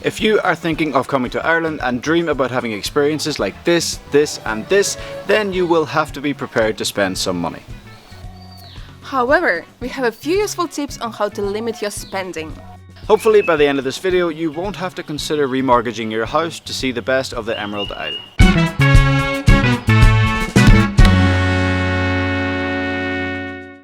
If you are thinking of coming to Ireland and dream about having experiences like this, and this, then you will have to be prepared to spend some money. However, we have a few useful tips on how to limit your spending. Hopefully by the end of this video you won't have to consider remortgaging your house to see the best of the Emerald Isle.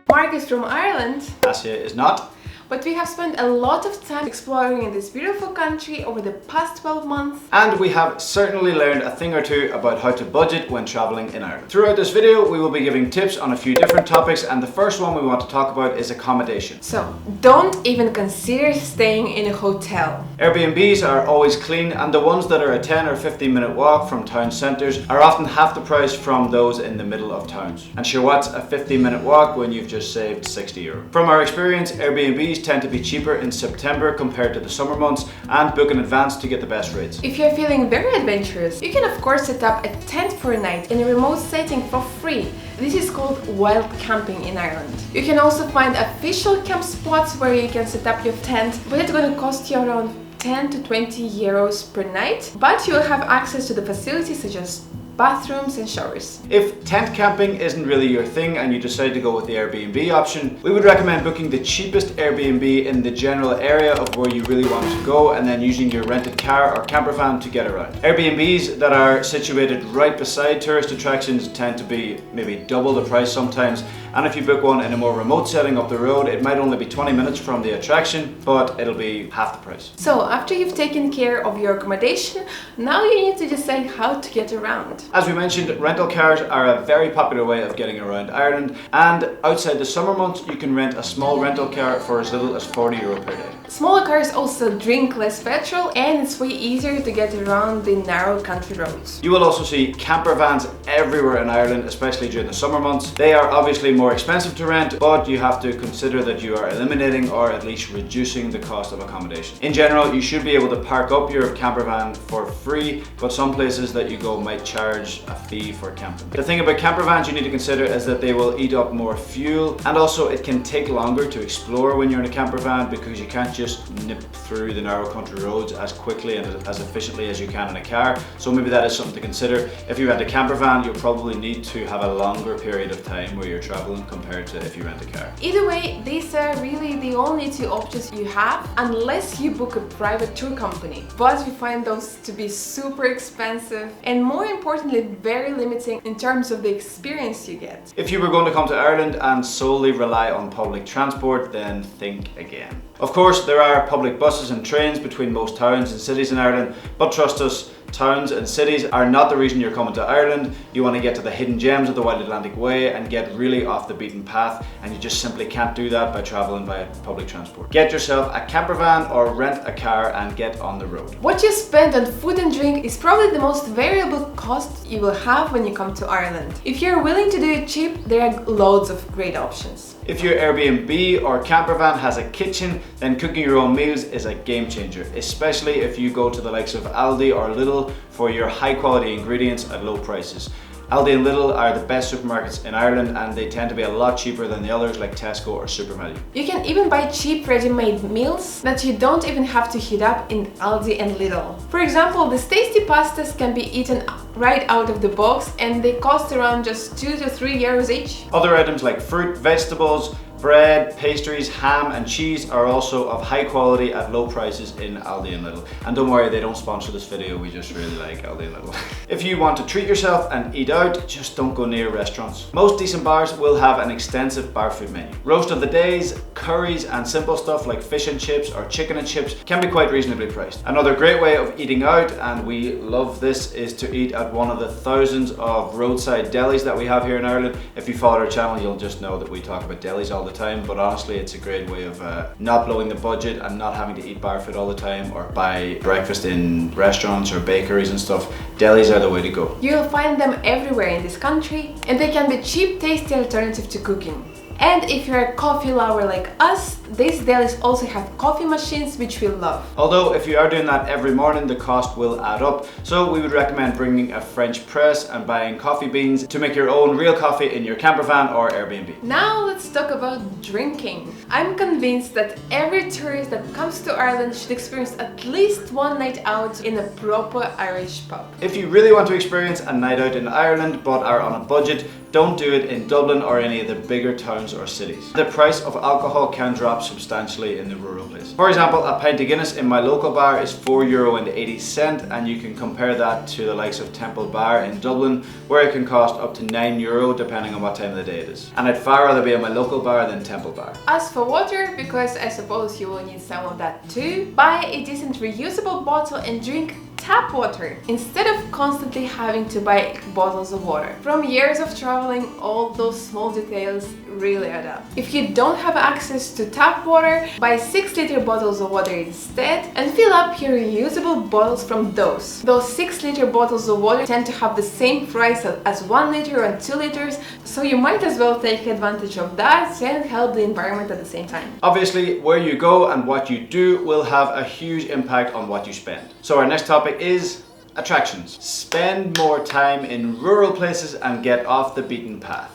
Mark is from Ireland. Asia is not. But we have spent a lot of time exploring in this beautiful country over the past 12 months. And we have certainly learned a thing or two about how to budget when traveling in Ireland. Throughout this video, we will be giving tips on a few different topics, and the first one we want to talk about is accommodation. So, don't even consider staying in a hotel. Airbnbs are always clean, and the ones that are a 10 or 15-minute walk from town centres are often half the price from those in the middle of towns. And sure, what's a 15-minute walk when you've just saved €60? From our experience, Airbnbs tend to be cheaper in September compared to the summer months, and book in advance to get the best rates. If you're feeling very adventurous, you can of course set up a tent for a night in a remote setting for free. This is called wild camping in Ireland. You can also find official camp spots where you can set up your tent, but it's going to cost you around 10 to 20 euros per night, but you will have access to the facilities such as bathrooms and showers. If tent camping isn't really your thing and you decide to go with the Airbnb option, we would recommend booking the cheapest Airbnb in the general area of where you really want to go, and then using your rented car or camper van to get around. Airbnbs that are situated right beside tourist attractions tend to be maybe double the price sometimes, and if you book one in a more remote setting up the road, it might only be 20 minutes from the attraction, but it'll be half the price. So after you've taken care of your accommodation, now you need to decide how to get around. As we mentioned, rental cars are a very popular way of getting around Ireland, and outside the summer months you can rent a small rental car for as little as €40 per day. Smaller cars also drink less petrol, and it's way easier to get around the narrow country roads. You will also see camper vans everywhere in Ireland, especially during the summer months. They are obviously more expensive to rent, but you have to consider that you are eliminating or at least reducing the cost of accommodation. In general, you should be able to park up your camper van for free, but some places that you go might charge a fee for camping. The thing about camper vans you need to consider is that they will eat up more fuel, and also it can take longer to explore when you're in a camper van because you can't just nip through the narrow country roads as quickly and as efficiently as you can in a car. So maybe that is something to consider. If you rent a camper van, you'll probably need to have a longer period of time where you're traveling compared to if you rent a car. Either way, these are really the only two options you have unless you book a private tour company. But we find those to be super expensive and, more importantly, very limiting in terms of the experience you get. If you were going to come to Ireland and solely rely on public transport, then think again. Of course, there are public buses and trains between most towns and cities in Ireland, but trust us, towns and cities are not the reason you're coming to Ireland. You want to get to the hidden gems of the Wild Atlantic Way and get really off the beaten path, and you just simply can't do that by traveling by public transport. Get yourself a camper van or rent a car and get on the road. What you spend on food and drink is probably the most variable cost you will have when you come to Ireland. If you're willing to do it cheap, there are loads of great options. If your Airbnb or camper van has a kitchen, then cooking your own meals is a game changer, especially if you go to the likes of Aldi or Lidl for your high quality ingredients at low prices. Aldi and Lidl are the best supermarkets in Ireland, and they tend to be a lot cheaper than the others like Tesco or Supervalue. You can even buy cheap ready-made meals that you don't even have to heat up in Aldi and Lidl. For example, these tasty pastas can be eaten right out of the box, and they cost around just €2 to €3 each. Other items like fruit, vegetables, bread, pastries, ham and cheese are also of high quality at low prices in Aldi and Lidl. And don't worry, they don't sponsor this video, we just really like Aldi and Lidl. If you want to treat yourself and eat out, just don't go near restaurants. Most decent bars will have an extensive bar food menu. Roast of the days, curries and simple stuff like fish and chips or chicken and chips can be quite reasonably priced. Another great way of eating out, and we love this, is to eat at one of the thousands of roadside delis that we have here in Ireland. If you follow our channel, you'll just know that we talk about delis all the time, but honestly it's a great way of not blowing the budget and not having to eat bar food all the time or buy breakfast in restaurants or bakeries and stuff. Delis are the way to go. You'll find them everywhere in this country, and they can be cheap, tasty alternative to cooking. And if you're a coffee lover like us, These delis also have coffee machines, which we love. Although if you are doing that every morning, the cost will add up. So we would recommend bringing a French press and buying coffee beans to make your own real coffee in your camper van or Airbnb. Now let's talk about drinking. I'm convinced that every tourist that comes to Ireland should experience at least one night out in a proper Irish pub. If you really want to experience a night out in Ireland but are on a budget, don't do it in Dublin or any of the bigger towns or cities. The price of alcohol can drop substantially in the rural places. For example, a pint of Guinness in my local bar is €4.80, and you can compare that to the likes of Temple Bar in Dublin, where it can cost up to €9 depending on what time of the day it is. And I'd far rather be at my local bar than Temple Bar. As for water, because I suppose you will need some of that too, buy a decent reusable bottle and drink tap water instead of constantly having to buy bottles of water. From years of traveling, all those small details really add up. If you don't have access to tap water, buy 6-liter bottles of water instead and fill up your reusable bottles from those. Those 6-liter bottles of water tend to have the same price as 1 liter and 2 liters, so you might as well take advantage of that and help the environment at the same time. Obviously, where you go and what you do will have a huge impact on what you spend. So our next topic is attractions. Spend more time in rural places and get off the beaten path.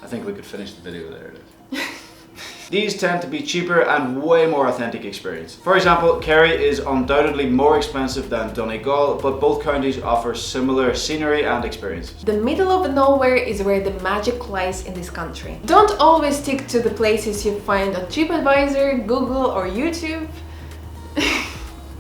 I think we could finish the video there. These tend to be cheaper and way more authentic experience. For example, Kerry is undoubtedly more expensive than Donegal, but both counties offer similar scenery and experiences. The middle of nowhere is where the magic lies in this country. Don't always stick to the places you find on TripAdvisor, Google or YouTube.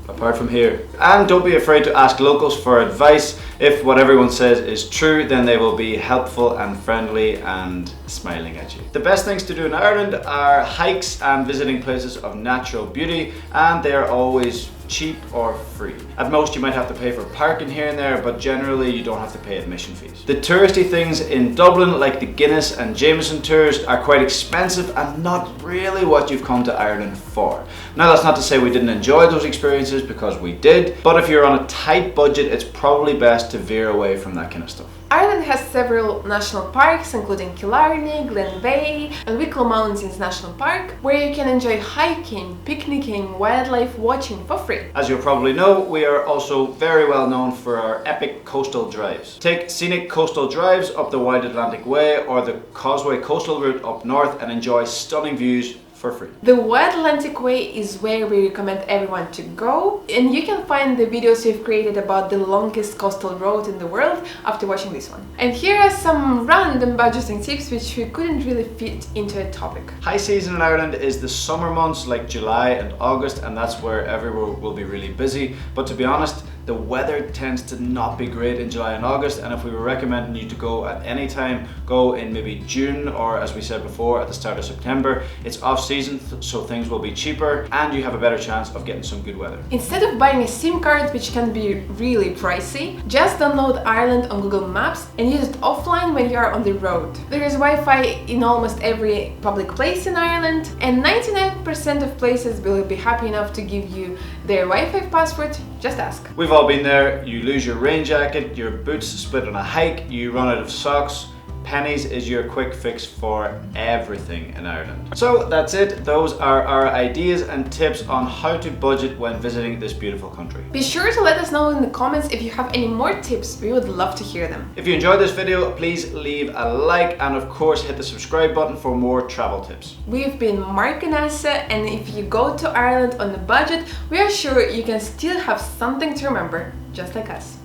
Apart from here. And don't be afraid to ask locals for advice. If what everyone says is true, then they will be helpful and friendly and smiling at you. The best things to do in Ireland are hikes and visiting places of natural beauty, and they are always cheap or free. At most you might have to pay for parking here and there, but generally you don't have to pay admission fees. The touristy things in Dublin, like the Guinness and Jameson tours, are quite expensive and not really what you've come to Ireland for. Now that's not to say we didn't enjoy those experiences, because we did, but if you're on a tight budget, it's probably best to veer away from that kind of stuff. Ireland has several national parks, including Killarney, Glenveigh and Wicklow Mountains National Park, where you can enjoy hiking, picnicking, wildlife watching for free. As you'll probably know, we are also very well known for our epic coastal drives. Take scenic coastal drives up the Wide Atlantic Way or the Causeway coastal route up north and enjoy stunning views for free. The Wide Atlantic Way is where we recommend everyone to go, and you can find the videos we've created about the longest coastal road in the world after watching this one. And here are some random budgeting tips which we couldn't really fit into a topic. High season in Ireland is the summer months like July and August, and that's where everyone will be really busy. But to be honest, the weather tends to not be great in July and August, and if we were recommending you to go at any time, go in maybe June or, as we said before, at the start of September. It's off season, so things will be cheaper and you have a better chance of getting some good weather. Instead of buying a SIM card, which can be really pricey, just download Ireland on Google Maps and use it offline when you are on the road. There is Wi-Fi in almost every public place in Ireland, and 99% of places will be happy enough to give you their Wi-Fi password. Just ask. We've all been there. You lose your rain jacket, your boots split on a hike, you run out of socks. Pennies is your quick fix for everything in Ireland. So that's it. Those are our ideas and tips on how to budget when visiting this beautiful country. Be sure to let us know in the comments if you have any more tips. We would love to hear them. If you enjoyed this video, please leave a like and of course hit the subscribe button for more travel tips. We've been Mark and Asa, and if you go to Ireland on a budget, we are sure you can still have something to remember, just like us.